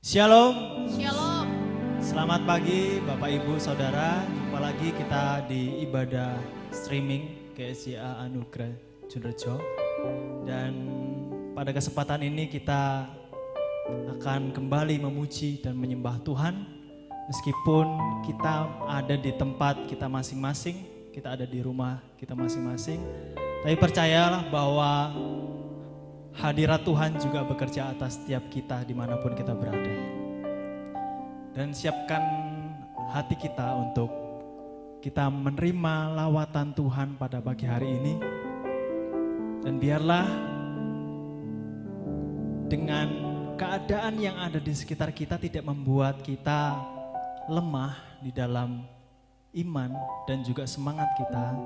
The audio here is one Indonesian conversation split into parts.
Shalom. Shalom. Selamat pagi Bapak Ibu Saudara. Jumpa lagi kita di ibadah streaming GSJA Anugerah Junrejo. Dan pada kesempatan ini kita akan kembali memuji dan menyembah Tuhan. Meskipun kita ada di tempat kita masing-masing, kita ada di rumah kita masing-masing. Tapi percayalah bahwa hadirat Tuhan juga bekerja atas setiap kita dimanapun kita berada. Dan siapkan hati kita untuk kita menerima lawatan Tuhan pada pagi hari ini. Dan biarlah dengan keadaan yang ada di sekitar kita tidak membuat kita lemah di dalam iman dan juga semangat kita.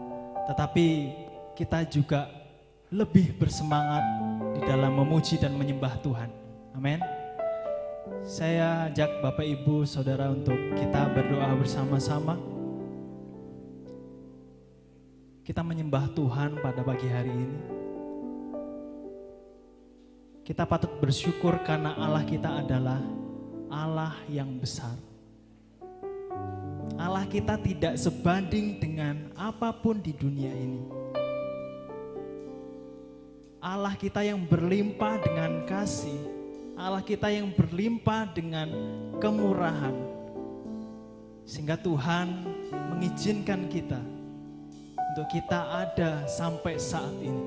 Tetapi kita juga lebih bersemangat di dalam memuji dan menyembah Tuhan. Amin. Saya ajak Bapak Ibu Saudara untuk kita berdoa bersama-sama. Kita menyembah Tuhan pada pagi hari ini. Kita patut bersyukur karena Allah kita adalah Allah yang besar. Allah kita tidak sebanding dengan apapun di dunia ini. Allah kita yang berlimpah dengan kasih, Allah kita yang berlimpah dengan kemurahan. Sehingga Tuhan mengizinkan kita untuk kita ada sampai saat ini.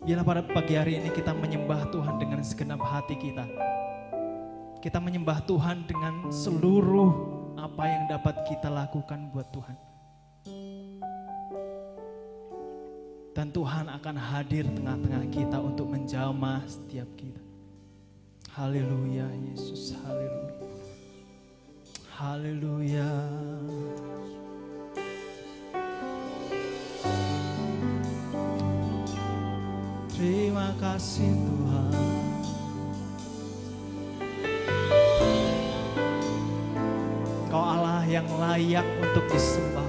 Biarlah pada pagi hari ini kita menyembah Tuhan dengan segenap hati kita. Kita menyembah Tuhan dengan seluruh apa yang dapat kita lakukan buat Tuhan. Dan Tuhan akan hadir tengah-tengah kita untuk menjamah setiap kita. Haleluya Yesus, haleluya. Haleluya. Terima kasih Tuhan. Kau Allah yang layak untuk disembah.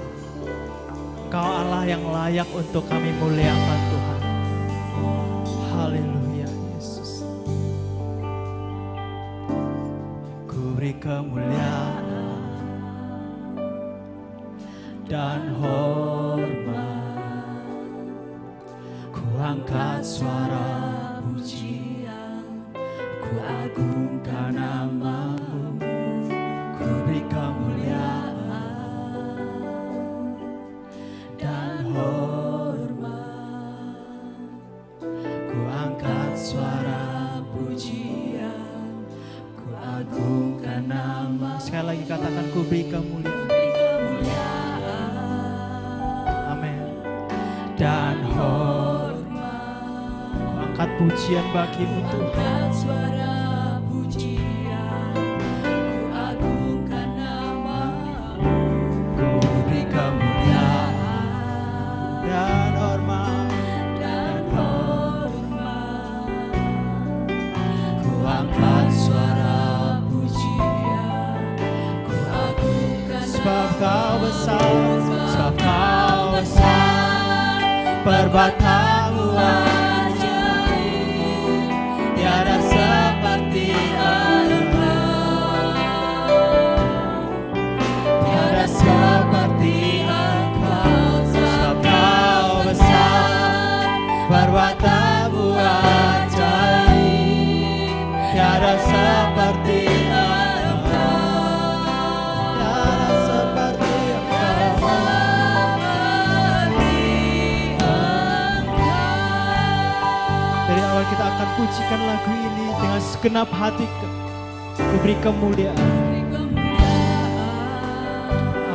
Kau Allah yang layak untuk kami muliakan Tuhan. Haleluya Yesus. Ku beri kemuliaan dan hormat. Ku angkat suara pujian, ku agungkan nama-Mu. Ku beri kemuliaan hormat, ku angkat suara pujian, ku agungkan nama. Sekali lagi katakan, ku beri kemuliaan. Amin. Dan hormat, ku angkat pujian bagi-Mu Tuhan. Suara pujian, ku agungkan nama-Mu. Ku beri kemuliaan dan hormat, ku angkat suara pujian, ku agungkan. Sebab Kau besar, sebab Kau besar, perbuatan-Mu ajaib, tiada seperti Engkau, tiada seperti Engkau. Sebab Kau besar, perbuatan-Mu ajaib, tiada seperti Engkau, tiada seperti Engkau. Dari awal kita akan pujikan lagu ini dengan segenap hati. Ku beri kemuliaan.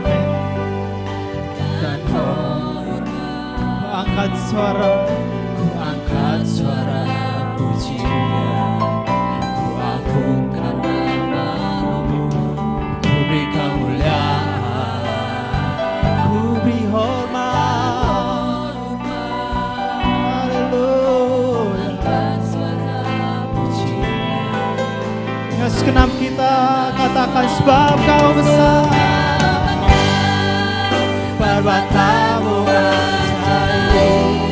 Amin. Dan ku angkat suara pujian, ku agungkan nama-Mu. Ku beri kemuliaan, ku beri hormat. Haleluya. Dengan segenap kita katakan, sebab Kau besar, perbuatan-Mu ajaib,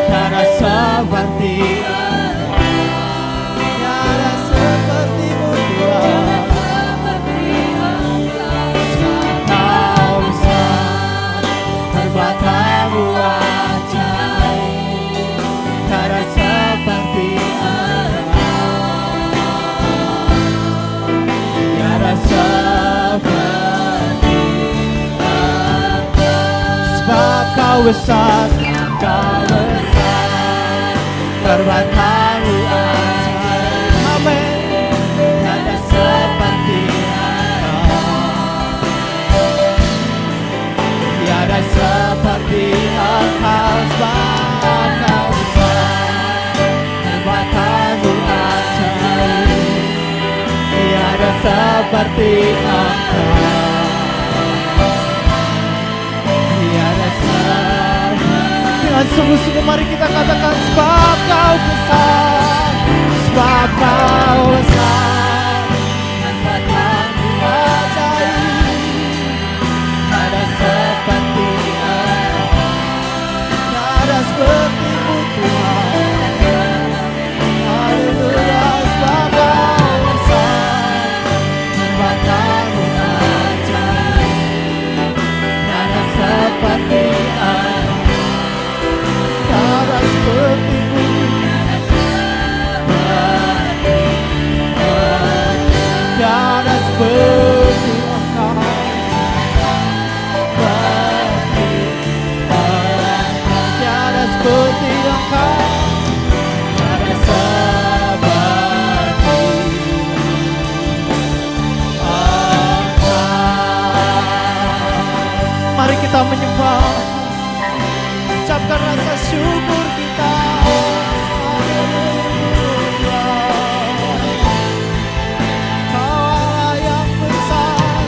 tiada seperti Kau besar, Kau besar, perbuatanmu ajaib. Amin. Tiada seperti Engkau, tiada seperti Engkau, sebab Kau besar, perbuatanmu ajaib. Tiada seperti Engkau. Dengan sungguh-sungguh mari kita katakan, sebab Kau besar, sebab Kau besar, perbuatanmu ajaib. Tiada seperti Engkau, tiada seperti-Mu Tuhan. Haleluya, sebab Kau besar, perbuatanmu ajaib. Tiada seperti Engkau, tiada seperti-Mu, tiada seperti Engkau, tiada seperti Engkau, tiada seperti Engkau. Mari kita menyembah, ucapkan rasa syukur kita. Haleluya. Kau Allah yang besar,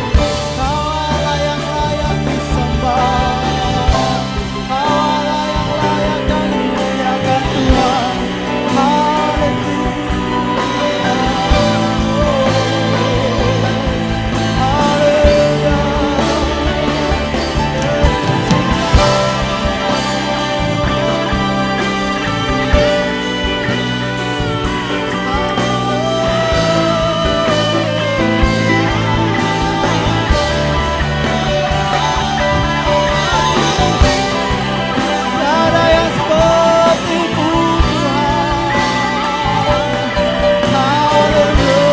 Kau Allah yang layak disembah, Kau Allah yang layak dan dimuliakan Tuhan. Haleluya. Haleluya. Tiada yang seperti-Mu Tuhan. Haleluya.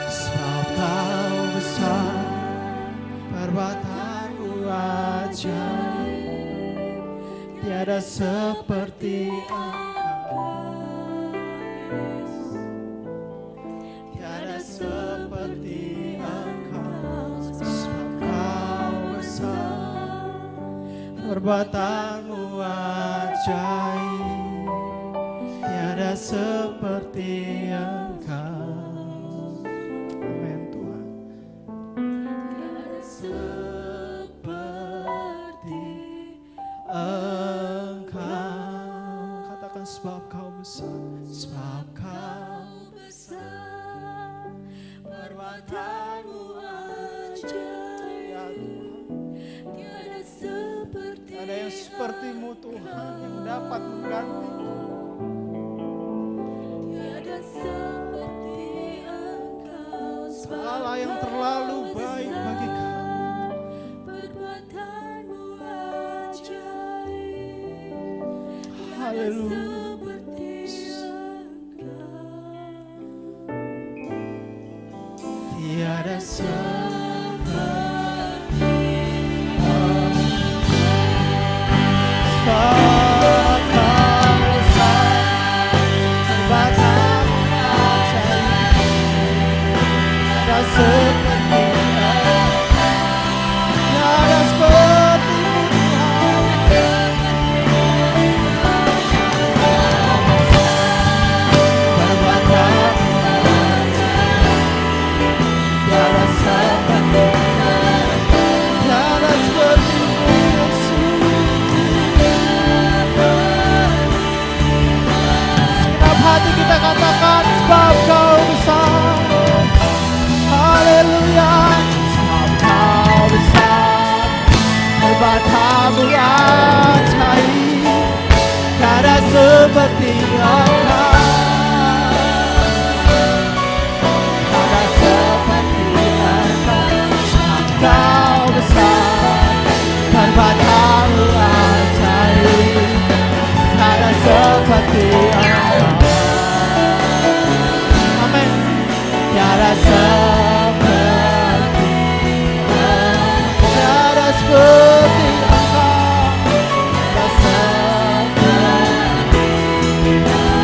Sebab Kau besar, perbuatanmu ajaib. Tiada seperti Engkau, tiada seperti Engkau. Sebab Kau besar, perbuatanmu ajaib. Tiada seperti Engkau. Amin Tuhan. Tiada seperti Engkau. Katakan, sebab Kau besar, sebab Kau besar, perbuatanmu ajaib. Ya Tuhan, tiada seperti ada yang seperti-Mu Tuhan yang dapat mengganti. Tiada seperti Engkau, Allah yang terlalu baik bagi kami. Perbuatanmu ajaib. Haleluya. Tiada seperti Engkau. Seperti seperti Engkau. Tiada seperti Engkau. Engkau besar, berbuat ajaib. Tiada seperti Engkau. Amin. Tiada seperti Engkau. Tiada seperti Engkau. Tiada seperti Engkau.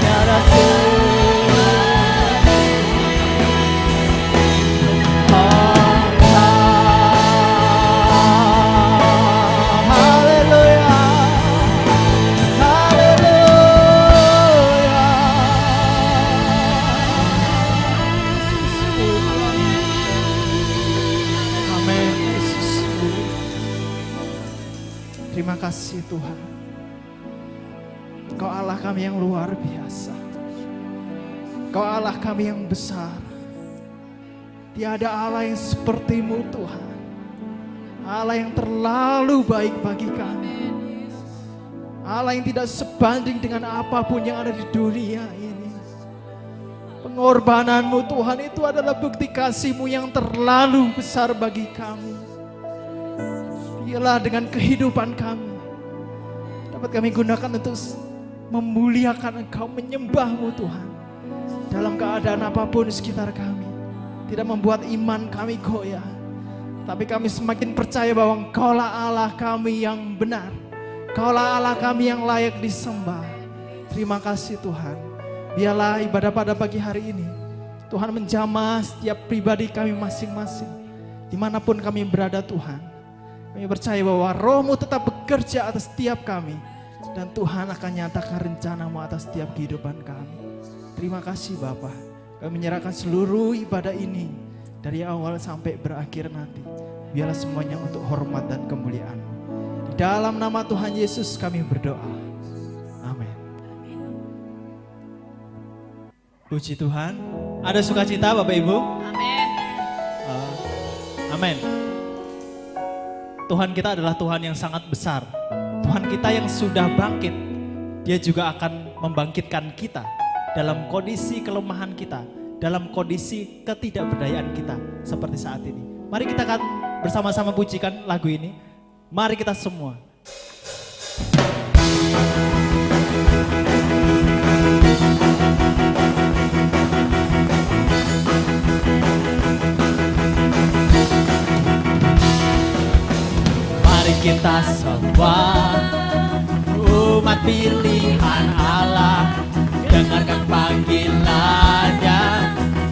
Tiada seperti terima kasih Tuhan. Engkau Allah kami yang luar biasa. Engkau Allah kami yang besar. Tiada Allah yang seperti-Mu Tuhan. Allah yang terlalu baik bagi kami. Allah yang tidak sebanding dengan apapun yang ada di dunia ini. Pengorbanan-Mu Tuhan itu adalah bukti kasih-Mu yang terlalu besar bagi kami. Biarlah dengan kehidupan kami dapat kami gunakan untuk memuliakan Engkau, menyembah-Mu Tuhan. Dalam keadaan apapun di sekitar kami, tidak membuat iman kami goyah, tapi kami semakin percaya bahwa Engkaulah Allah kami yang benar. Engkaulah Allah kami yang layak disembah. Terima kasih Tuhan. Biarlah ibadah pada pagi hari ini Tuhan menjamah setiap pribadi kami masing-masing, dimanapun kami berada Tuhan. Kami percaya bahwa Roh-Mu tetap bekerja atas setiap kami. Dan Tuhan akan nyatakan rencana-Mu atas setiap kehidupan kami. Terima kasih Bapa. Kami menyerahkan seluruh ibadah ini dari awal sampai berakhir nanti. Biarlah semuanya untuk hormat dan kemuliaan-Mu. Di dalam nama Tuhan Yesus kami berdoa. Amin. Puji Tuhan. Ada sukacita Bapak Ibu? Amin. Amin. Tuhan kita adalah Tuhan yang sangat besar. Tuhan kita yang sudah bangkit, Dia juga akan membangkitkan kita dalam kondisi kelemahan kita, dalam kondisi ketidakberdayaan kita seperti saat ini. Mari kita akan bersama-sama pujikan lagu ini. Mari kita semua. Kita semua umat pilihan Allah, dengarkan panggilannya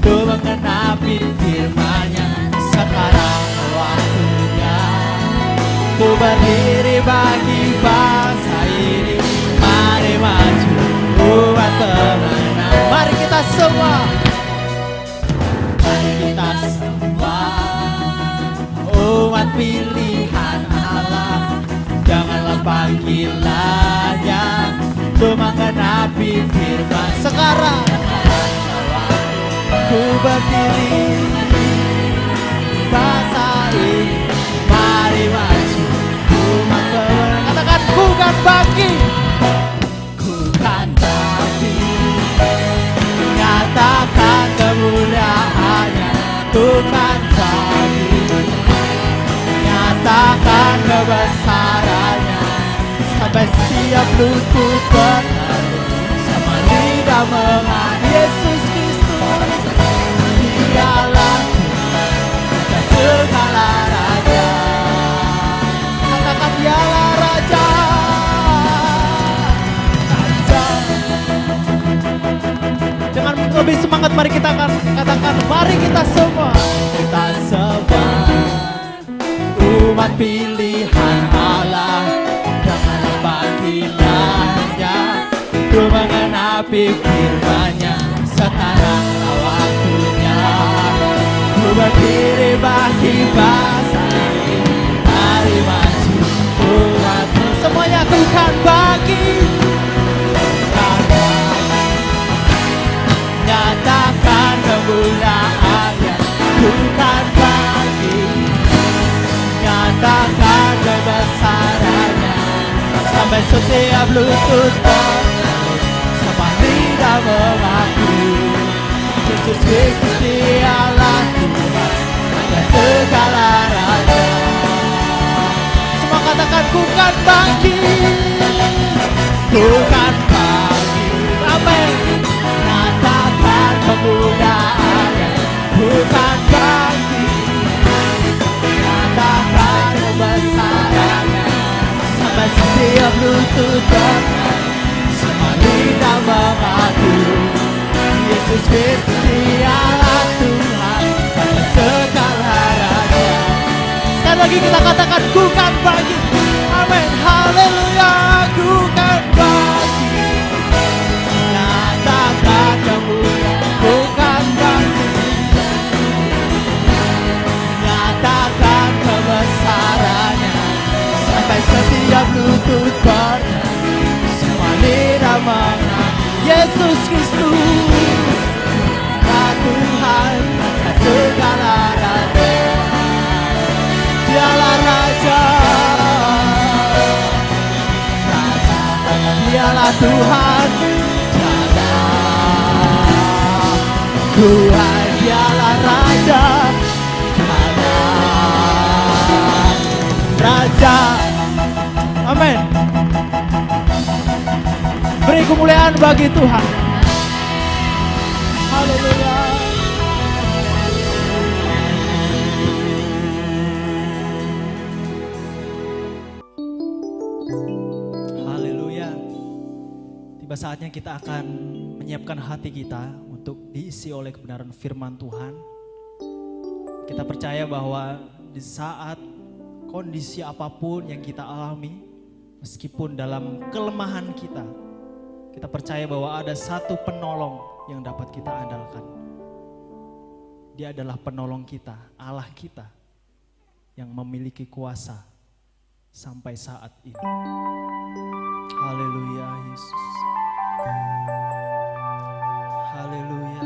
untuk menggenapi firman-Nya. Sekarang waktunya ku berdiri bagi bangsa ini. Mari maju buat pemenang. Mari kita semua. Mari kita semua umat pilihan Allah, janganlah panggilannya untuk menggenapi firman. Sekarang ku berdiri bangsa ini. Mari maju umat pemenang. Katakan ku kan bangkit, ku kan bangkit, nyatakan kemuliaan-Nya. Ku kan bangkit, nyatakan kebesaran-Nya, sampai setiap lutut bertaruh, sama lidah mengenal Yesus Kristus. Dialah Tuhan segala raja. Katakan Dialah Raja. Raja. Dengan lebih semangat mari kita akan katakan, mari kita semua. Kita semua umat pilihan Allah, janganlah panggilannya untuk menggenapi firman-Nya. Sekarang waktunya ku berdiri bagi bangsa ini. Mari maju umatmu semuanya, ku kan bagi, nyatakan kemuliaan-Nya. Ku kan bagi, nyatakan kebesaran-Nya, setiap lutut sama lidah mengaku Yesus Kristus dialah Tuhan atas segala raja. Semua katakan ku kan bangkit, ku kan bangkit, amin. Katakan kemuliaannya, ku kan bangkit, katakan kebesarannya, sampai setiap lutut semua lidah mengaku Yesus Kristus dialah Tuhan atas segala raja. Sekali lagi kita katakan ku kan bangkit, amin, haleluya, ku kan bangkit, katakan kemuliaan, ku kan bangkit, katakan kebesarannya, sampai setiap lutut semua lidah mengaku Yesus Kristus Tuhan atas segala raja. Dialah Raja, dialah Tuhan, Tuhan dialah Raja, Raja, amin. Beri kemuliaan bagi Tuhan. Haleluya. Haleluya. Tiba saatnya kita akan menyiapkan hati kita untuk diisi oleh kebenaran firman Tuhan. Kita percaya bahwa di saat kondisi apapun yang kita alami, meskipun dalam kelemahan kita percaya bahwa ada satu penolong yang dapat kita andalkan. Dia adalah penolong kita, Allah kita, yang memiliki kuasa sampai saat ini. Haleluya Yesus. Haleluya.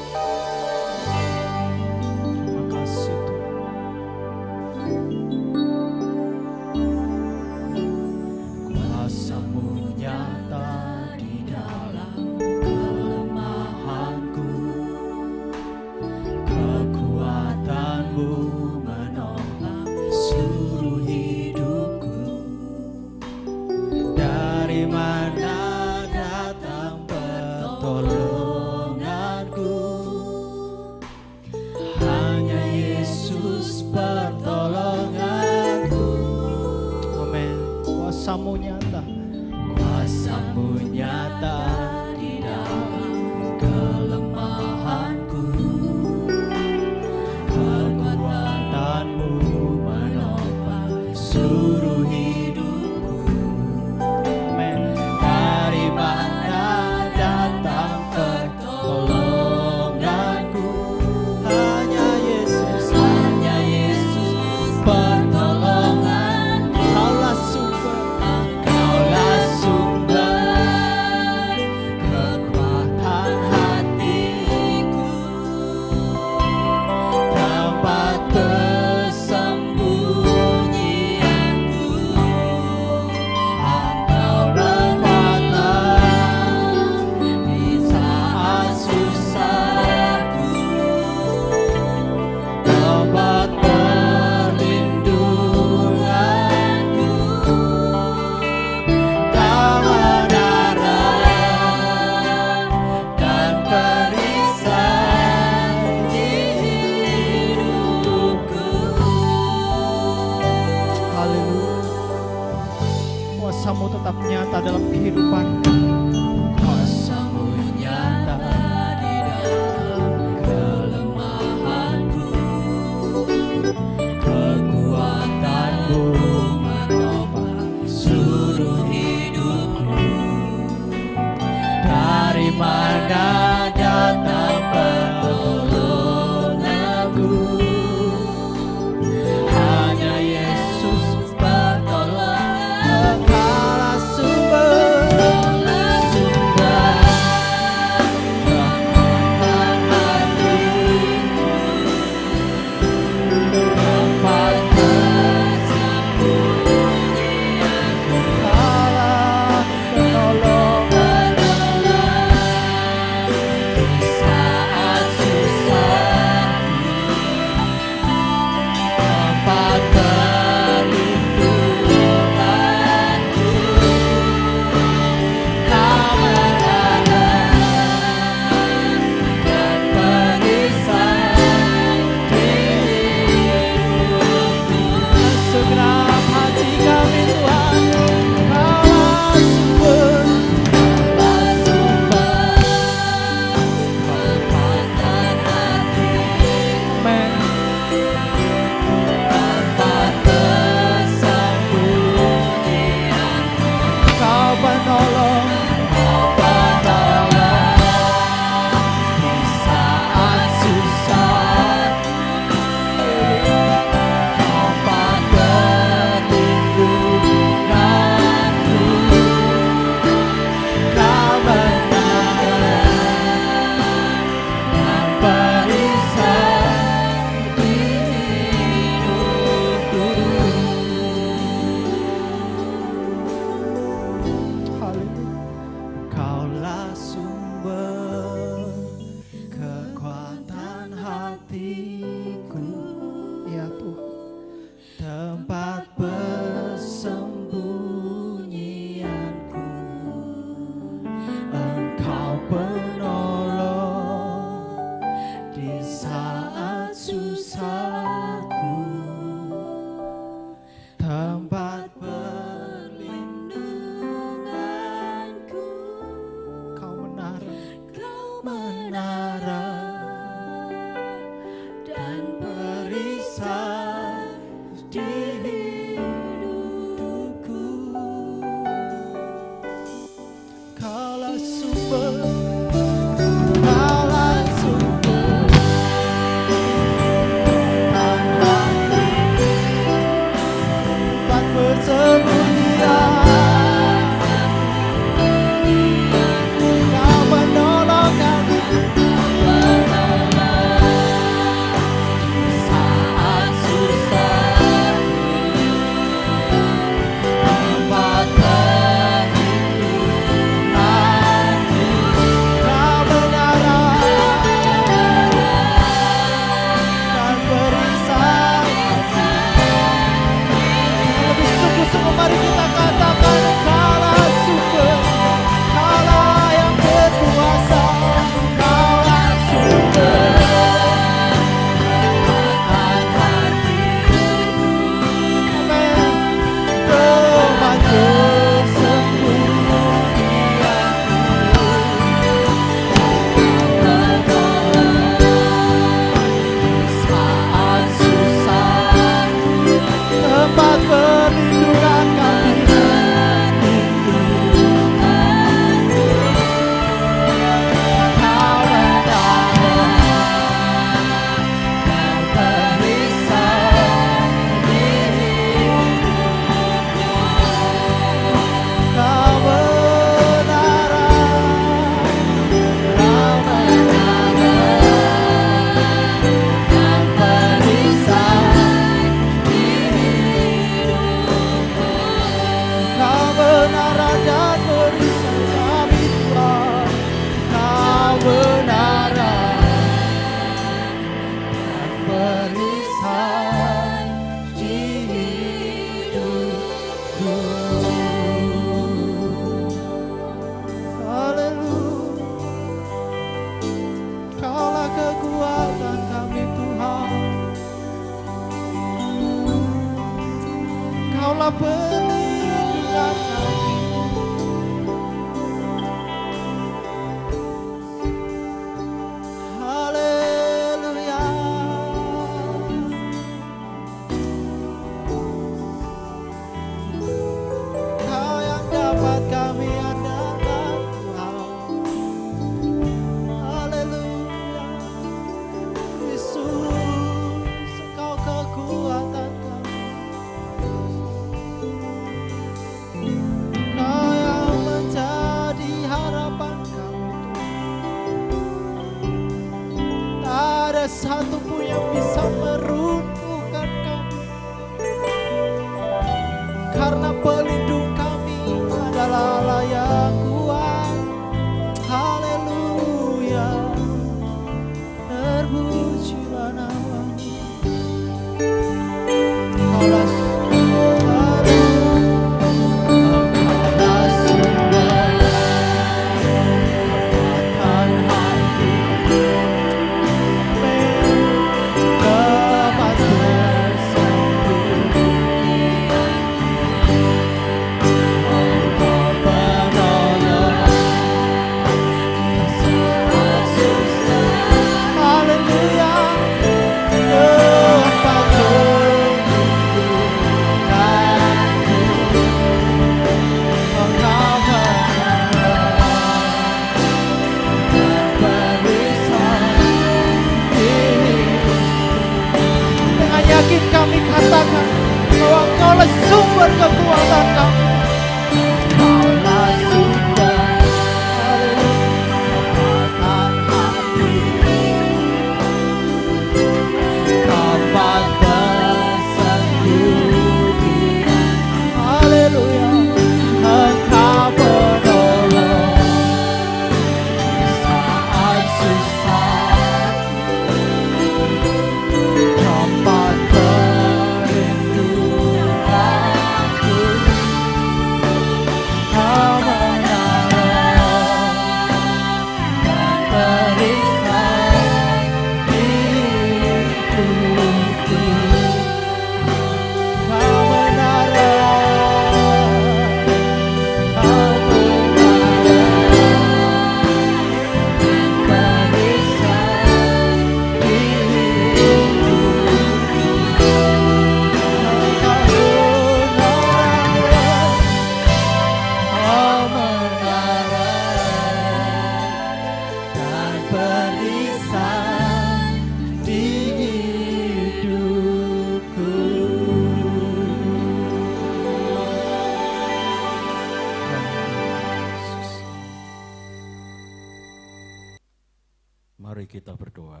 Mari kita berdoa.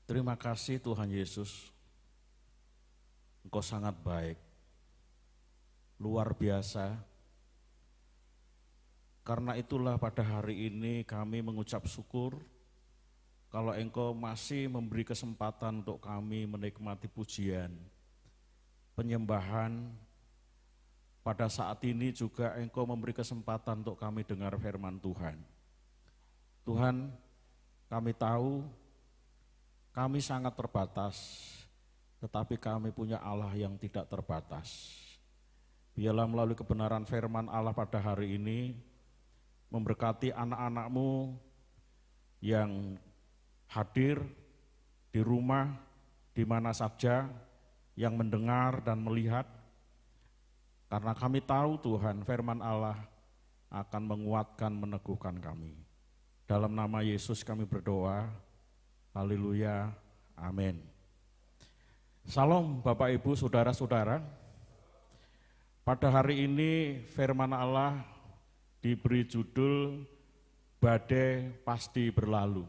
Terima kasih Tuhan Yesus, Engkau sangat baik, luar biasa. Karena itulah pada hari ini kami mengucap syukur kalau Engkau masih memberi kesempatan untuk kami menikmati pujian, penyembahan. Pada saat ini juga Engkau memberi kesempatan untuk kami dengar firman Tuhan. Tuhan, kami tahu kami sangat terbatas, tetapi kami punya Allah yang tidak terbatas. Biarlah melalui kebenaran firman Allah pada hari ini, memberkati anak-anak-Mu yang hadir di rumah, di mana saja, yang mendengar dan melihat. Karena kami tahu Tuhan, firman Allah akan menguatkan, meneguhkan kami. Dalam nama Yesus kami berdoa, haleluya, amin. Salam Bapak Ibu, Saudara-saudara. Pada hari ini firman Allah diberi judul Badai Pasti Berlalu.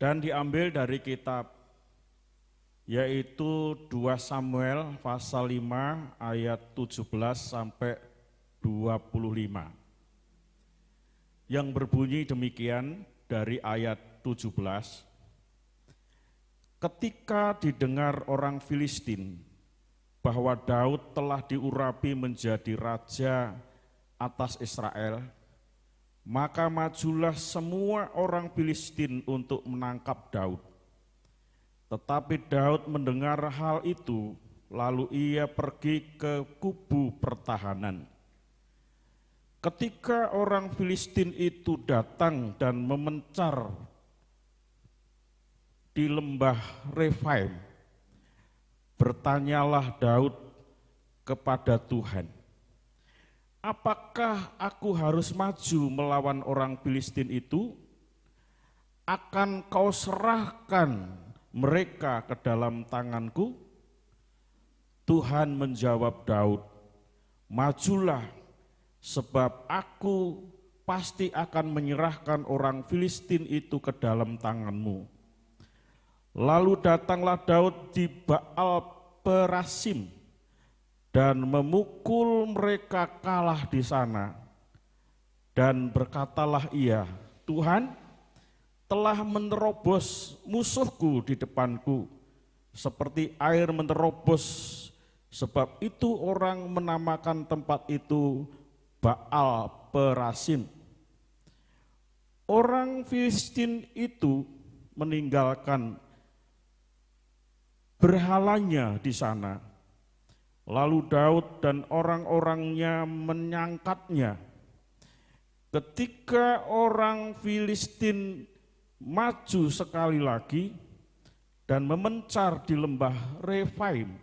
Dan diambil dari kitab yaitu 2 Samuel pasal 5 ayat 17 sampai 25. Yang berbunyi demikian dari ayat 17. Ketika didengar orang Filistin bahwa Daud telah diurapi menjadi raja atas Israel, maka majulah semua orang Filistin untuk menangkap Daud. Tetapi Daud mendengar hal itu, lalu ia pergi ke kubu pertahanan. Ketika orang Filistin itu datang dan memencar di lembah Refaim, bertanyalah Daud kepada Tuhan, apakah aku harus maju melawan orang Filistin itu? Akan kau serahkan mereka ke dalam tanganku? Tuhan menjawab Daud, majulah, sebab aku pasti akan menyerahkan orang Filistin itu ke dalam tanganmu. Lalu datanglah Daud di Baal Perasim dan memukul mereka kalah di sana. Dan berkatalah ia, Tuhan telah menerobos musuhku di depanku, seperti air menerobos, sebab itu orang menamakan tempat itu Baal Perasim. Orang Filistin itu meninggalkan berhalanya di sana. Lalu Daud dan orang-orangnya menyangkatnya. Ketika orang Filistin maju sekali lagi dan memencar di lembah Refaim,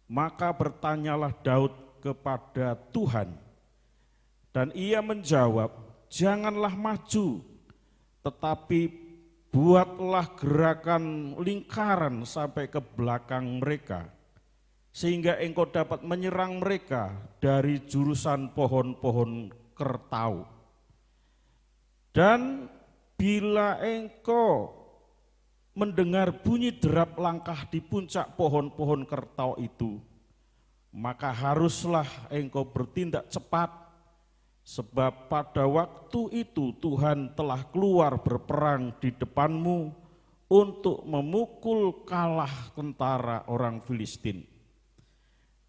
maka bertanyalah Daud kepada Tuhan, dan ia menjawab, janganlah maju, tetapi buatlah gerakan lingkaran sampai ke belakang mereka, sehingga engkau dapat menyerang mereka dari jurusan pohon-pohon kertau. Dan bila engkau mendengar bunyi derap langkah di puncak pohon-pohon kertau itu, maka haruslah engkau bertindak cepat, sebab pada waktu itu Tuhan telah keluar berperang di depanmu untuk memukul kalah tentara orang Filistin.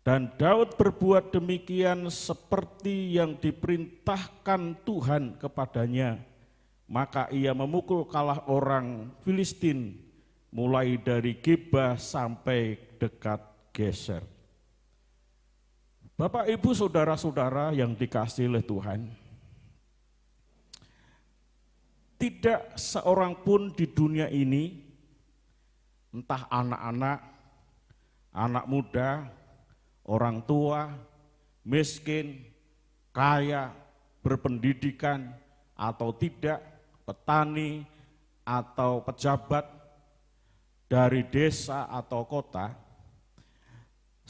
Dan Daud berbuat demikian seperti yang diperintahkan Tuhan kepadanya, maka ia memukul kalah orang Filistin mulai dari Geba sampai dekat Geser. Bapak, Ibu, Saudara-saudara yang dikasihi oleh Tuhan, tidak seorang pun di dunia ini, entah anak-anak, anak muda, orang tua, miskin, kaya, berpendidikan atau tidak, petani atau pejabat, dari desa atau kota,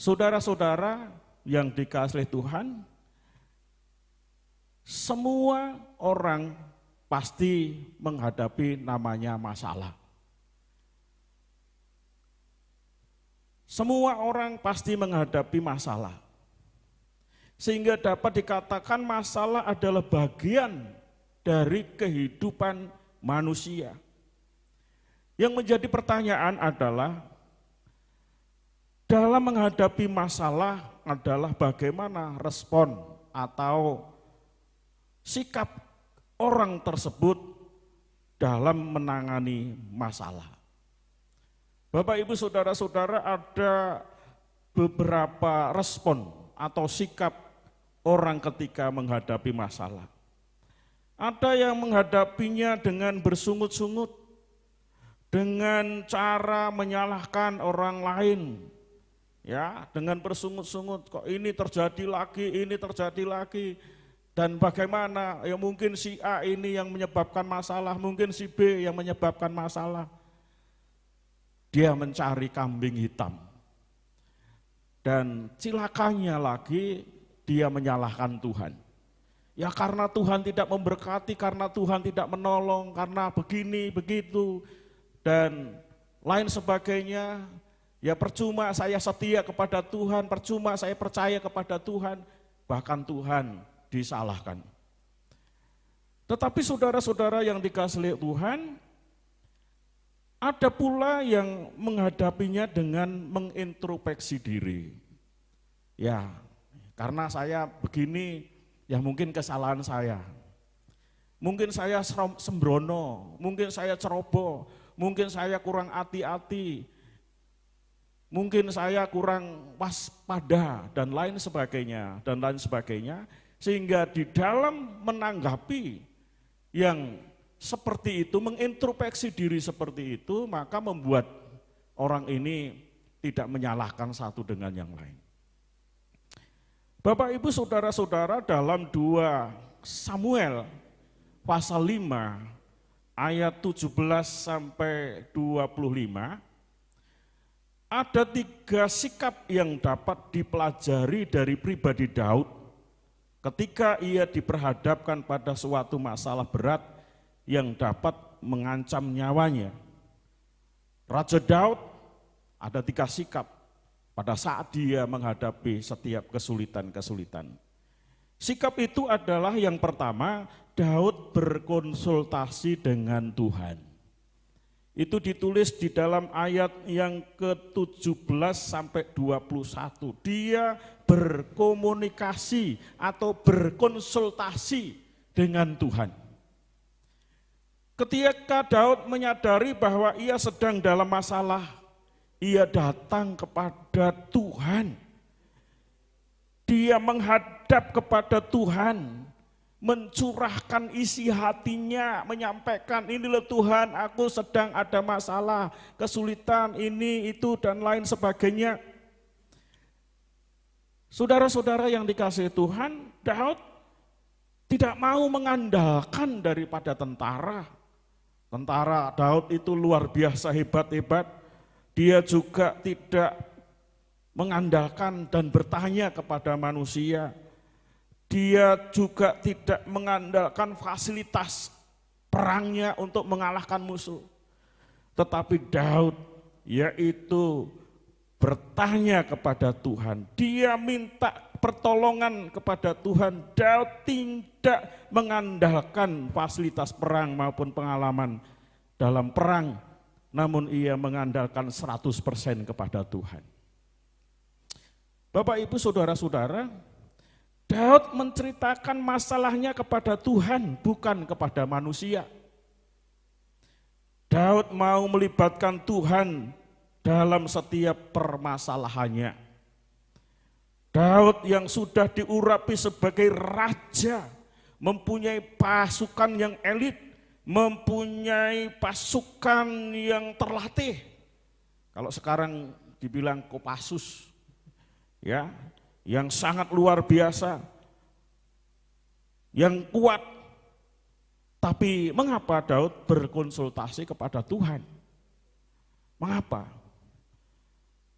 saudara-saudara yang dikasihi Tuhan, Semua orang pasti menghadapi namanya masalah. Semua orang pasti menghadapi masalah. Sehingga dapat dikatakan masalah adalah bagian dari kehidupan manusia. Yang menjadi pertanyaan adalah, dalam menghadapi masalah adalah bagaimana respon atau sikap orang tersebut dalam menangani masalah. Bapak, Ibu, saudara-saudara, ada beberapa respon atau sikap orang ketika menghadapi masalah. Ada yang menghadapinya dengan bersungut-sungut, dengan cara menyalahkan orang lain, ya, dengan bersungut-sungut, kok ini terjadi lagi, dan bagaimana, ya mungkin si A ini yang menyebabkan masalah, mungkin si B yang menyebabkan masalah. Dia mencari kambing hitam. Dan cilakanya lagi, dia menyalahkan Tuhan. Ya karena Tuhan tidak memberkati, karena Tuhan tidak menolong, karena begini, begitu, dan lain sebagainya. Ya percuma saya setia kepada Tuhan, percuma saya percaya kepada Tuhan, bahkan Tuhan disalahkan. Tetapi saudara-saudara yang dikasihi Tuhan, ada pula yang menghadapinya dengan mengintrospeksi diri. Ya, karena saya begini, ya mungkin kesalahan saya. Mungkin saya sembrono, mungkin saya ceroboh, mungkin saya kurang hati-hati, mungkin saya kurang waspada, dan lain sebagainya, sehingga di dalam menanggapi yang seperti itu, mengintrospeksi diri seperti itu, maka membuat orang ini tidak menyalahkan satu dengan yang lain. Bapak, Ibu, saudara-saudara, dalam 2 Samuel pasal 5 ayat 17 sampai 25, ada 3 sikap yang dapat dipelajari dari pribadi Daud ketika ia diperhadapkan pada suatu masalah berat yang dapat mengancam nyawanya. Raja Daud ada 3 sikap pada saat dia menghadapi setiap kesulitan-kesulitan. Sikap itu adalah yang pertama, Daud berkonsultasi dengan Tuhan. Itu ditulis di dalam ayat yang ke-17 sampai 21. Dia berkomunikasi atau berkonsultasi dengan Tuhan. Ketika Daud menyadari bahwa ia sedang dalam masalah, ia datang kepada Tuhan. Dia menghadap kepada Tuhan, mencurahkan isi hatinya, menyampaikan, inilah Tuhan, aku sedang ada masalah, kesulitan ini, itu, dan lain sebagainya. Saudara-saudara yang dikasihi Tuhan, Daud tidak mau mengandalkan daripada tentara. Tentara Daud itu luar biasa hebat-hebat. Dia juga tidak mengandalkan dan bertanya kepada manusia. Dia juga tidak mengandalkan fasilitas perangnya untuk mengalahkan musuh. Tetapi Daud yaitu bertanya kepada Tuhan. Dia minta pertolongan kepada Tuhan. Daud tidak mengandalkan fasilitas perang maupun pengalaman dalam perang, namun ia mengandalkan 100% kepada Tuhan. Bapak, Ibu, saudara-saudara, Daud menceritakan masalahnya kepada Tuhan, bukan kepada manusia. Daud mau melibatkan Tuhan dalam setiap permasalahannya. Daud yang sudah diurapi sebagai raja, mempunyai pasukan yang elit, mempunyai pasukan yang terlatih. Kalau sekarang dibilang Kopassus, ya, yang sangat luar biasa, yang kuat. Tapi mengapa Daud berkonsultasi kepada Tuhan? Mengapa?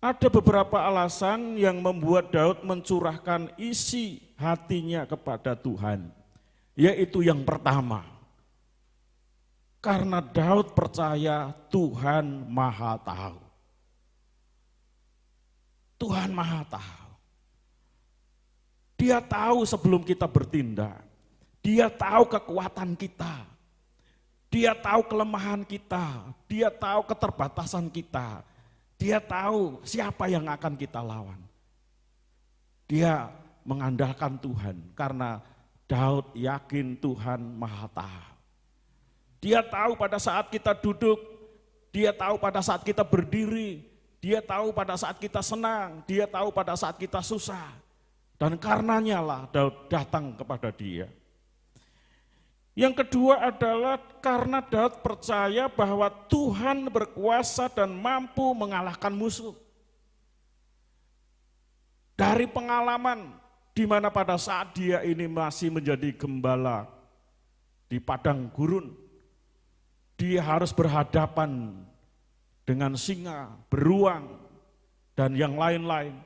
Ada beberapa alasan yang membuat Daud mencurahkan isi hatinya kepada Tuhan. yaitu yang pertama, karena Daud percaya Tuhan Maha Tahu. Tuhan Maha Tahu. Dia tahu sebelum kita bertindak. Dia tahu kekuatan kita. Dia tahu kelemahan kita. Dia tahu keterbatasan kita. Dia tahu siapa yang akan kita lawan. Dia mengandalkan Tuhan karena Daud yakin Tuhan Maha Tahu. Dia tahu pada saat kita duduk, dia tahu pada saat kita berdiri, dia tahu pada saat kita senang, dia tahu pada saat kita susah. Dan karenanya lah Daud datang kepada dia. Yang kedua adalah karena Daud percaya bahwa Tuhan berkuasa dan mampu mengalahkan musuh. Dari pengalaman di mana pada saat dia ini masih menjadi gembala di padang gurun, dia harus berhadapan dengan singa, beruang, dan yang lain-lain.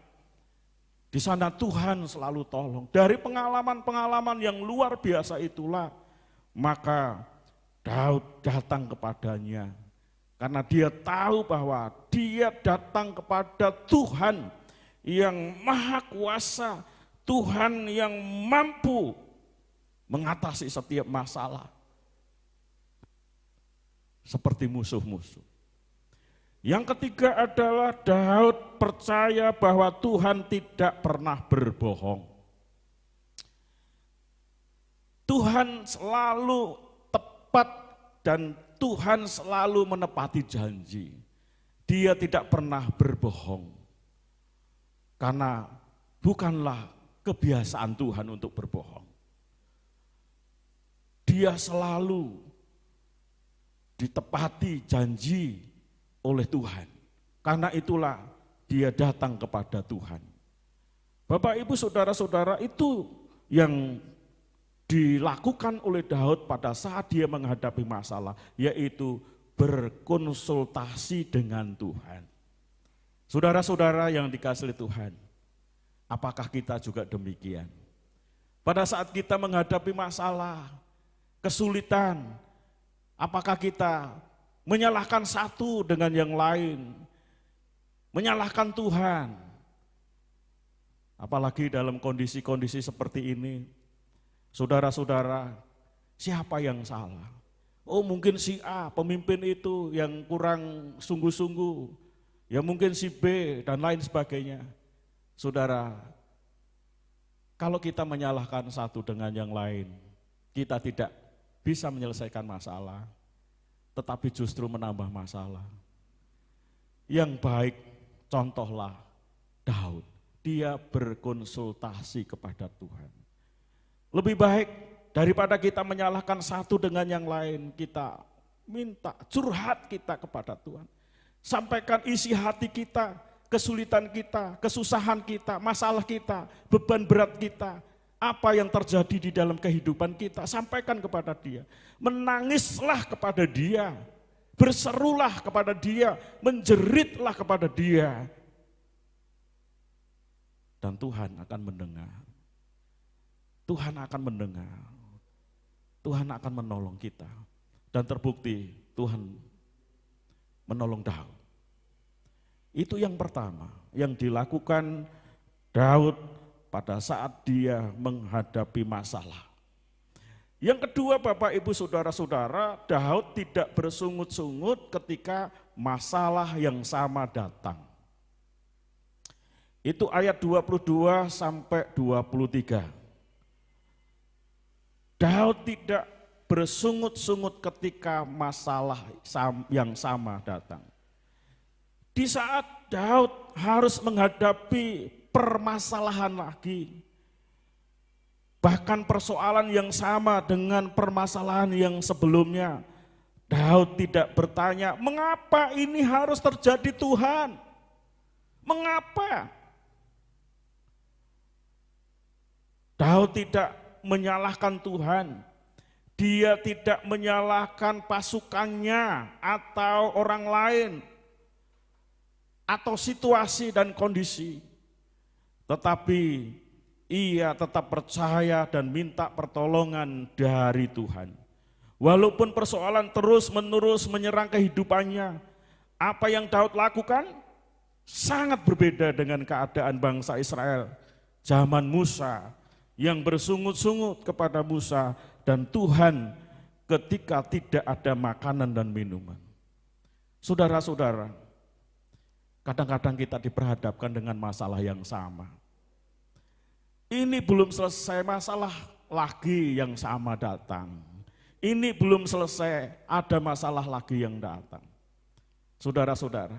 Di sana Tuhan selalu tolong. Dari pengalaman-pengalaman yang luar biasa itulah, maka Daud datang kepadanya. Karena dia tahu bahwa dia datang kepada Tuhan yang maha kuasa, Tuhan yang mampu mengatasi setiap masalah. Seperti musuh-musuh. Yang ketiga adalah Daud percaya bahwa Tuhan tidak pernah berbohong. Tuhan selalu tepat dan Tuhan selalu menepati janji. Dia tidak pernah berbohong. Karena bukanlah kebiasaan Tuhan untuk berbohong. Dia selalu ditepati janji oleh Tuhan. Karena itulah dia datang kepada Tuhan. Bapak Ibu saudara-saudara, itu yang dilakukan oleh Daud pada saat dia menghadapi masalah, yaitu berkonsultasi dengan Tuhan. Saudara-saudara yang dikasihi Tuhan, apakah kita juga demikian? Pada saat kita menghadapi masalah, kesulitan, apakah kita menyalahkan satu dengan yang lain, menyalahkan Tuhan? Apalagi dalam kondisi-kondisi seperti ini, saudara-saudara, siapa yang salah? Oh mungkin si A, pemimpin itu yang kurang sungguh-sungguh, ya mungkin si B dan lain sebagainya. Saudara, kalau kita menyalahkan satu dengan yang lain, kita tidak bisa menyelesaikan masalah, tetapi justru menambah masalah. Yang baik, contohlah Daud, dia berkonsultasi kepada Tuhan. Lebih baik daripada kita menyalahkan satu dengan yang lain, kita minta curhat kita kepada Tuhan. Sampaikan isi hati kita, kesulitan kita, kesusahan kita, masalah kita, beban berat kita, apa yang terjadi di dalam kehidupan kita, sampaikan kepada Dia. Menangislah kepada Dia, berserulah kepada Dia, menjeritlah kepada Dia. Dan Tuhan akan mendengar. Tuhan akan mendengar. Tuhan akan menolong kita. Dan terbukti Tuhan menolong Daud. Itu yang pertama, yang dilakukan Daud pada saat dia menghadapi masalah. Yang kedua Bapak Ibu Saudara-saudara, Daud tidak bersungut-sungut ketika masalah yang sama datang. Itu ayat 22 sampai 23. Daud tidak bersungut-sungut ketika masalah yang sama datang. Di saat Daud harus menghadapi permasalahan lagi, bahkan persoalan yang sama dengan permasalahan yang sebelumnya, Daud tidak bertanya, mengapa ini harus terjadi Tuhan? Mengapa? Daud tidak menyalahkan Tuhan, dia tidak menyalahkan pasukannya atau orang lain, atau situasi dan kondisi. Tetapi ia tetap percaya dan minta pertolongan dari Tuhan. Walaupun persoalan terus-menerus menyerang kehidupannya, apa yang Daud lakukan sangat berbeda dengan keadaan bangsa Israel zaman Musa yang bersungut-sungut kepada Musa dan Tuhan ketika tidak ada makanan dan minuman. Saudara-saudara, kadang-kadang kita diperhadapkan dengan masalah yang sama. Ini belum selesai, masalah lagi yang sama datang. Ini belum selesai, ada masalah lagi yang datang. Saudara-saudara,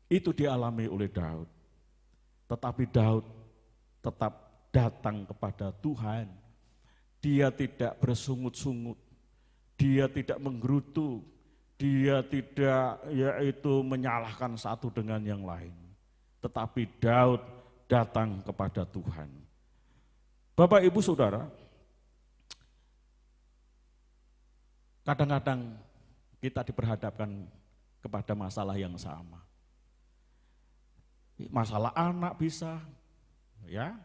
itu dialami oleh Daud. Tetapi Daud tetap datang kepada Tuhan. Dia tidak bersungut-sungut, dia tidak menggerutu, dia tidak yaitu menyalahkan satu dengan yang lain. Tetapi Daud datang kepada Tuhan. Bapak Ibu Saudara, kadang-kadang kita diperhadapkan kepada masalah yang sama. Masalah anak bisa, ya,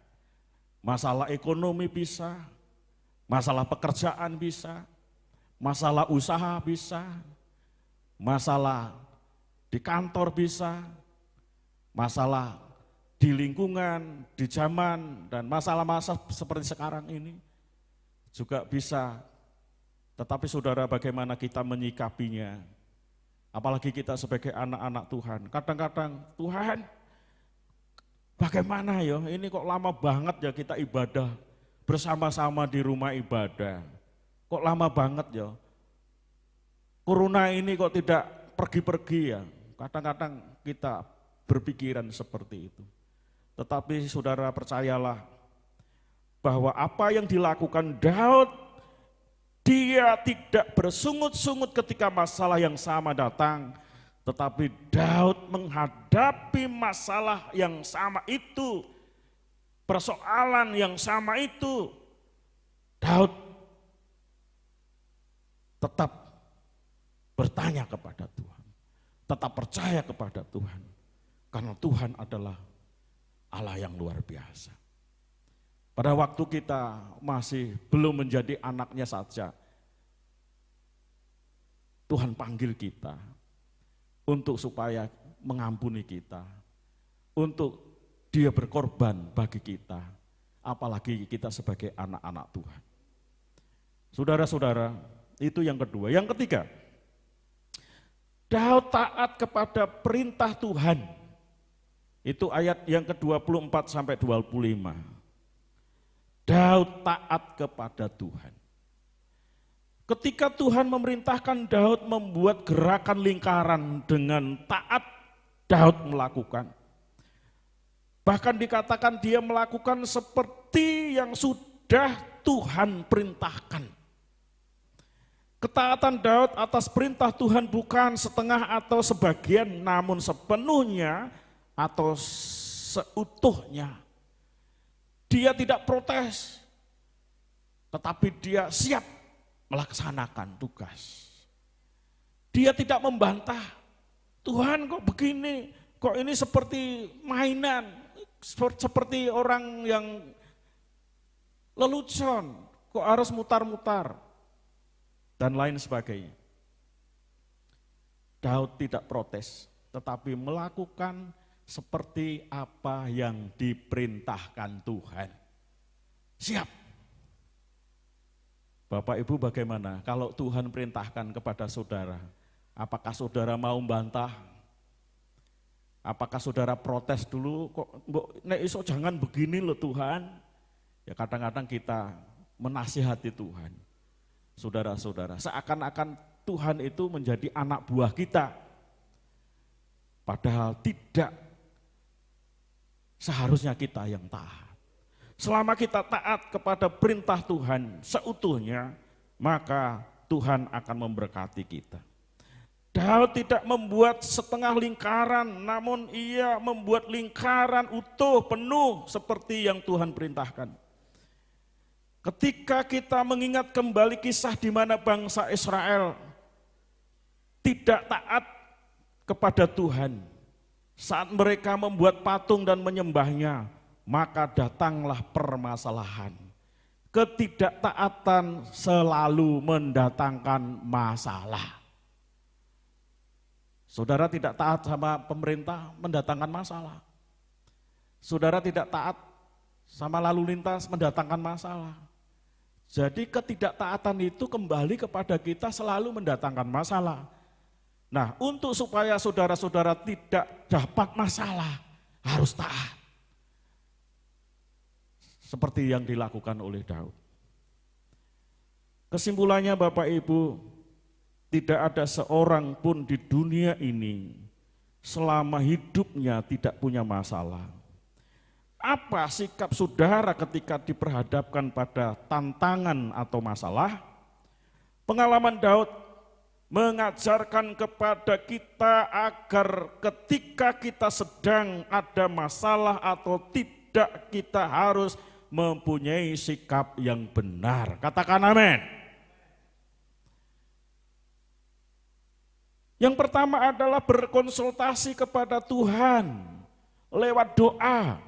masalah ekonomi bisa, masalah pekerjaan bisa, masalah usaha bisa, masalah di kantor bisa, masalah di lingkungan, di zaman, dan masalah-masalah seperti sekarang ini juga bisa. Tetapi saudara, bagaimana kita menyikapinya? Apalagi kita sebagai anak-anak Tuhan. Kadang-kadang, Tuhan, bagaimana ya? Ini kok lama banget ya kita ibadah bersama-sama di rumah ibadah. Kok lama banget ya? Corona ini kok tidak pergi-pergi ya? Kadang-kadang kita berpikiran seperti itu. Tetapi saudara percayalah bahwa apa yang dilakukan Daud, dia tidak bersungut-sungut ketika masalah yang sama datang, tetapi Daud menghadapi masalah yang sama itu, persoalan yang sama itu, Daud tetap bertanya kepada Tuhan, tetap percaya kepada Tuhan, karena Tuhan adalah Allah yang luar biasa. Pada waktu kita masih belum menjadi anaknya saja, Tuhan panggil kita untuk supaya mengampuni kita, untuk Dia berkorban bagi kita, apalagi kita sebagai anak-anak Tuhan. Saudara-saudara, itu yang kedua. Yang ketiga, Daud taat kepada perintah Tuhan. Itu ayat yang ke-24 sampai 25. Daud taat kepada Tuhan. Ketika Tuhan memerintahkan Daud membuat gerakan lingkaran dengan taat, Daud melakukan. Bahkan dikatakan dia melakukan seperti yang sudah Tuhan perintahkan. Ketaatan Daud atas perintah Tuhan bukan setengah atau sebagian, namun sepenuhnya atau seutuhnya. Dia tidak protes, tetapi dia siap melaksanakan tugas. Dia tidak membantah, Tuhan kok begini, kok ini seperti mainan, seperti orang yang lelucon, kok harus mutar-mutar, dan lain sebagainya. Daud tidak protes, tetapi melakukan seperti apa yang diperintahkan Tuhan. Siap. Bapak Ibu bagaimana kalau Tuhan perintahkan kepada saudara? Apakah saudara mau bantah? Apakah saudara protes dulu, kok nek iso jangan begini loh Tuhan? Ya kadang-kadang kita menasihati Tuhan. Saudara-saudara, seakan-akan Tuhan itu menjadi anak buah kita. Padahal tidak. Seharusnya kita yang taat. Selama kita taat kepada perintah Tuhan seutuhnya, maka Tuhan akan memberkati kita. Daud tidak membuat setengah lingkaran, namun ia membuat lingkaran utuh, penuh seperti yang Tuhan perintahkan. Ketika kita mengingat kembali kisah di mana bangsa Israel tidak taat kepada Tuhan, Saat mereka membuat patung dan menyembahnya, maka datanglah permasalahan. Ketidaktaatan selalu mendatangkan masalah. Saudara tidak taat sama pemerintah, mendatangkan masalah. Saudara tidak taat sama lalu lintas, mendatangkan masalah. Jadi ketidaktaatan itu kembali kepada kita selalu mendatangkan masalah. Nah, untuk supaya saudara-saudara tidak dapat masalah, harus taat. Seperti yang dilakukan oleh Daud. Kesimpulannya Bapak Ibu, tidak ada seorang pun di dunia ini selama hidupnya tidak punya masalah. Apa sikap saudara ketika diperhadapkan pada tantangan atau masalah? Pengalaman Daud mengajarkan kepada kita agar ketika kita sedang ada masalah atau tidak, kita harus mempunyai sikap yang benar. Katakan amin. Yang pertama adalah berkonsultasi kepada Tuhan lewat doa.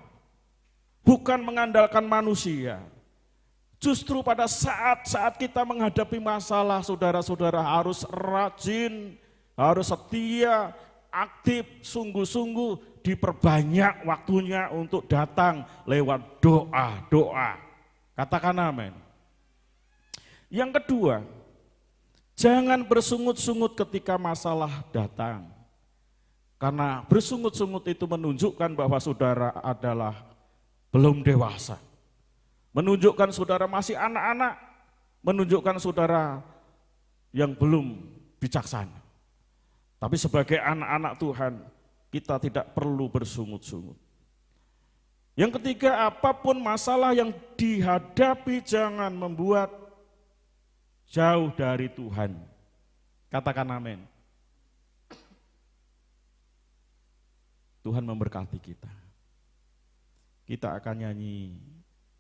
Bukan mengandalkan manusia. Justru pada saat-saat kita menghadapi masalah, saudara-saudara harus rajin, harus setia, aktif, sungguh-sungguh diperbanyak waktunya untuk datang lewat doa. Katakan amin. Yang kedua, jangan bersungut-sungut ketika masalah datang. Karena bersungut-sungut itu menunjukkan bahwa saudara adalah belum dewasa, menunjukkan saudara masih anak-anak, menunjukkan saudara yang belum bijaksana. Tapi sebagai anak-anak Tuhan, kita tidak perlu bersungut-sungut. Yang ketiga, apapun masalah yang dihadapi jangan membuat jauh dari Tuhan. Katakan amin. Tuhan memberkati kita. Kita akan nyanyi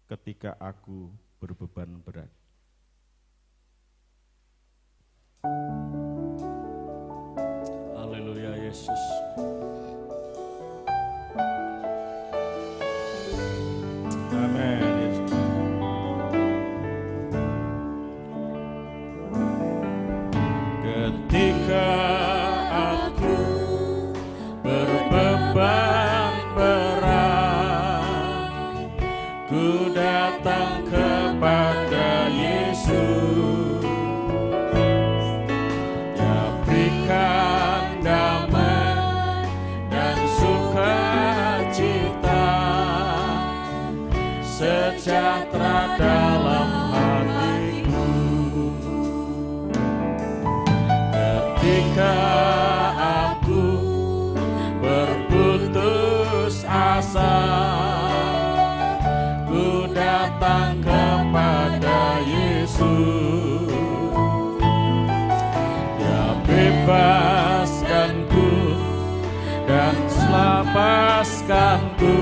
ketika aku berbeban berat. Haleluya Yesus. Amin Yesus. Ketika aku berbeban berat, ku datang kepada Yesus, Dia berikan damai dan sukacita, sejahtera dalam hatiku. Ketika aku berputus asa, ku datang kepada Yesus, Dia bebaskanku dan lepaskanku.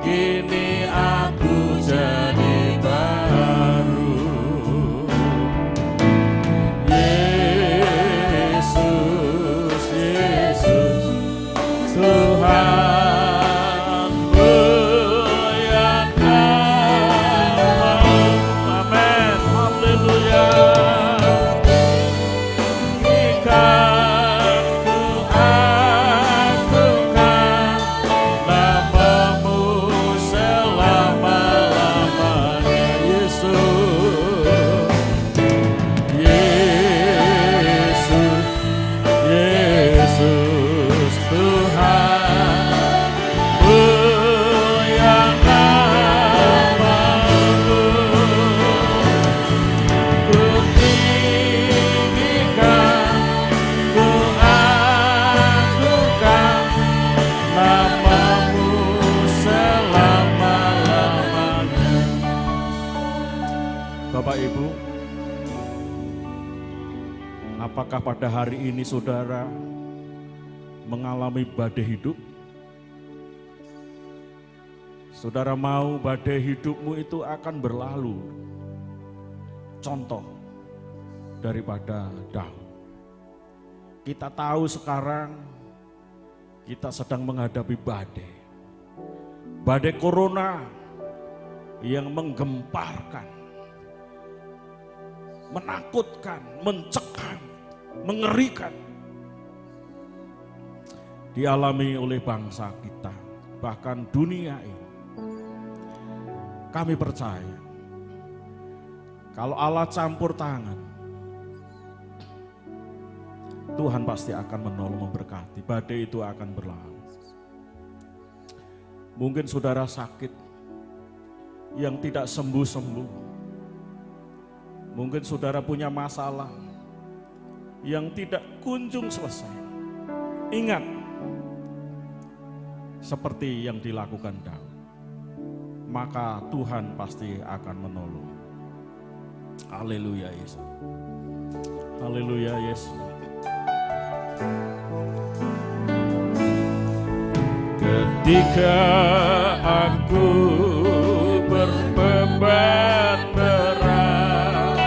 Kini aku jadi baru. Yesus, Yesus, Tuhan muliakan namamu. Amin, haleluya. Ikan ku agungkan namamu selama-lamanya. Yesus, Yesus, Yesus, Tuhan muliakan namamu. Ku tinggikan, ku agungkan namamu selama-lamanya. Bapak Ibu, apakah pada hari ini saudara mengalami badai hidup? Saudara mau badai hidupmu itu akan berlalu. Contoh daripada Daud. Kita tahu sekarang kita sedang menghadapi badai. Badai corona yang menggemparkan, menakutkan, mencekam, mengerikan. Dialami oleh bangsa kita, bahkan dunia ini. Kami percaya, kalau Allah campur tangan, Tuhan pasti akan menolong, memberkati. Badai itu akan berlalu. Mungkin saudara sakit yang tidak sembuh-sembuh. Mungkin saudara punya masalah yang tidak kunjung selesai. Ingat, seperti yang dilakukan Daud, maka Tuhan pasti akan menolong. Haleluya Yesus. Haleluya Yesus. Ketika aku berbeban berat,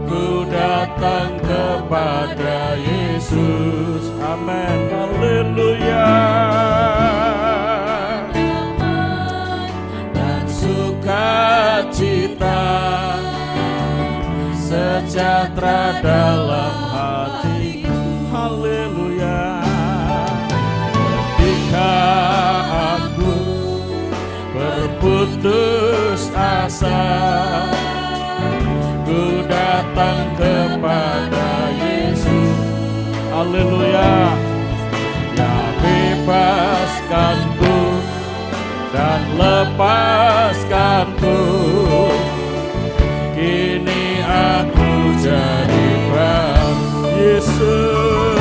ku datang kepada Yesus. Amin. Haleluya. Dan sukacita, sejahtera dalam hatiku. Haleluya. Ketika aku berputus asa, ku datang kepada Yesus. Haleluya. Ya bebaskanku dan lepaskanku, kini aku jadi baru. Yesus,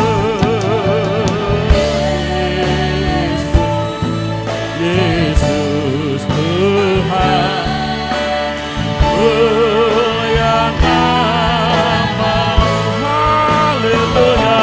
Yesus Tuhan, yang nama. Haleluya.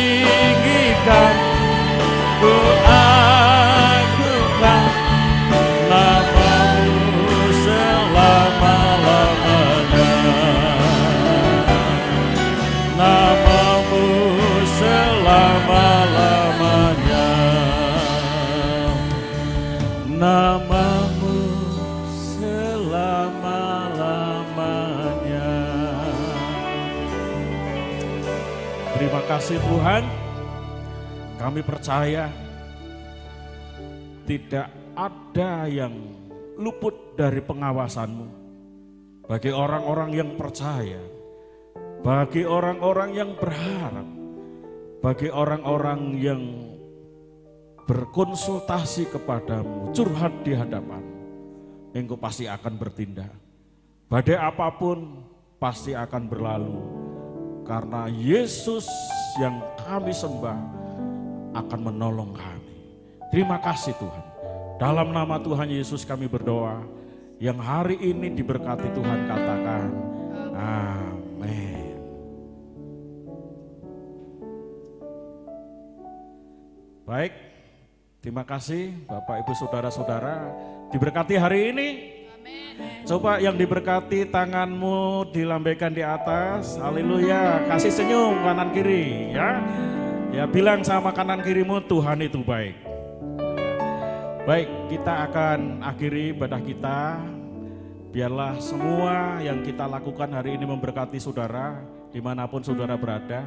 Kutinggikan, kuagungkan namamu selama-lamanya. Namamu selama-lamanya. Namamu selama-lamanya. Terima kasih Tuhan, kami percaya tidak ada yang luput dari pengawasan-Mu. Bagi orang-orang yang percaya, bagi orang-orang yang berharap, bagi orang-orang yang berkonsultasi kepadamu, curhat di hadapan, Engkau pasti akan bertindak. Badai apapun pasti akan berlalu. Karena Yesus yang kami sembah akan menolong kami. Terima kasih Tuhan. Dalam nama Tuhan Yesus kami berdoa. Yang hari ini diberkati Tuhan, katakan amin. Baik, terima kasih Bapak Ibu Saudara-saudara. Diberkati hari ini. Coba yang diberkati tanganmu dilambaikan di atas. Haleluya. Kasih senyum kanan kiri ya. Ya bilang sama kanan kirimu, Tuhan itu baik. Baik, kita akan akhiri ibadah kita. Biarlah semua yang kita lakukan hari ini memberkati saudara dimanapun saudara berada.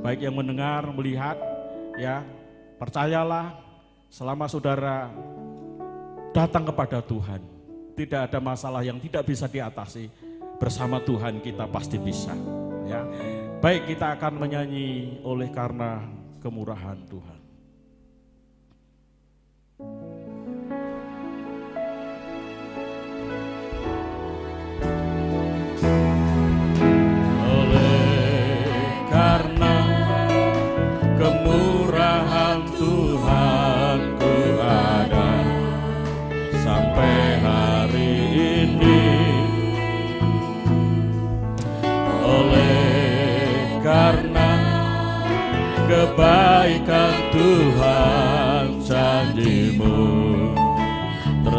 Baik yang mendengar, melihat ya. Percayalah selama saudara datang kepada Tuhan, tidak ada masalah yang tidak bisa diatasi. Bersama Tuhan kita pasti bisa. Ya, baik kita akan menyanyi oleh karena kemurahan Tuhan.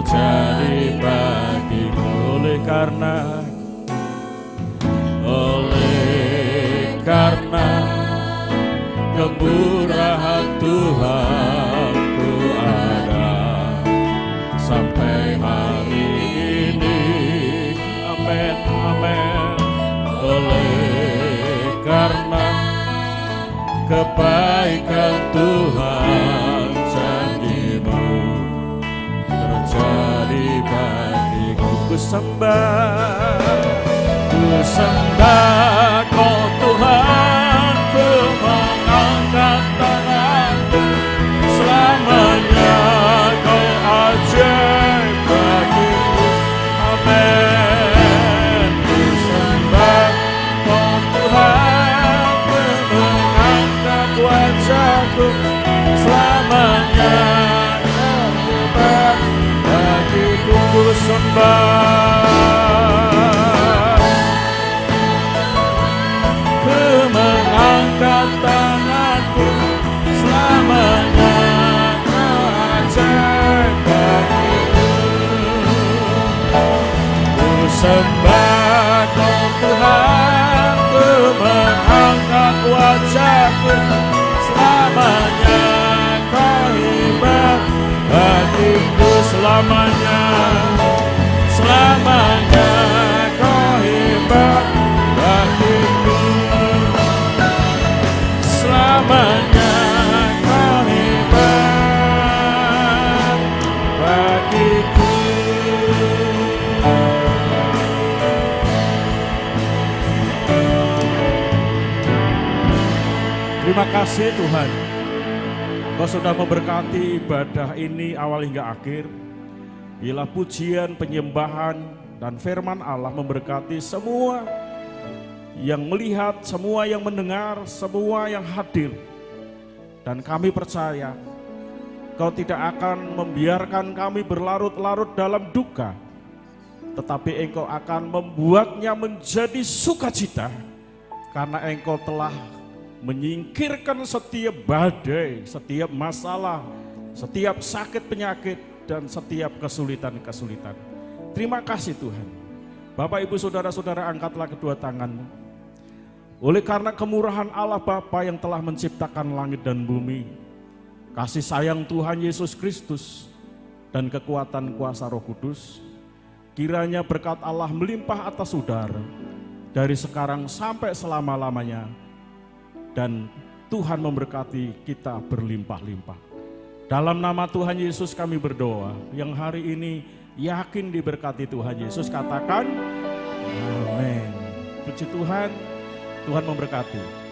terjadi bagimu. Oleh karena kemurahan Tuhan ku ada sampai hari ini. Amin, amin. Oleh karena kebaikan Tuhan, janji-Mu terjadi bagiku. Ku sembah Kau Tuhan, ku mengangkat tanganku. Selamanya Kau ajaib bagiku. Amin. Ku sembah Kau Tuhan, ku mengangkat wajahku. Selamanya Kau bagiku. Ku sembah, ku mengangkat tanganku. Selamanya Kau ajaib bagiku. Ku sembah Kau Tuhan, ku mengangkat wajahku. Selamanya Kau hebat bagiku. Selamanya, selamanya Kau hebat bagiku. Selamanya Kau hebat bagiku. Terima kasih Tuhan, Kau sudah memberkati ibadah ini awal hingga akhir. Bila pujian, penyembahan, dan firman Allah memberkati semua yang melihat, semua yang mendengar, semua yang hadir. Dan kami percaya Kau tidak akan membiarkan kami berlarut-larut dalam duka, tetapi Engkau akan membuatnya menjadi sukacita, karena Engkau telah menyingkirkan setiap badai, setiap masalah, setiap sakit penyakit, dan setiap kesulitan-kesulitan. Terima kasih Tuhan. Bapak, Ibu, Saudara-saudara, angkatlah kedua tanganmu. Oleh karena kemurahan Allah Bapa yang telah menciptakan langit dan bumi, kasih sayang Tuhan Yesus Kristus, dan kekuatan kuasa Roh Kudus, kiranya berkat Allah melimpah atas saudara dari sekarang sampai selama-lamanya, dan Tuhan memberkati kita berlimpah-limpah. Dalam nama Tuhan Yesus kami berdoa, yang hari ini yakin diberkati Tuhan Yesus, katakan amin. Puji Tuhan, Tuhan memberkati.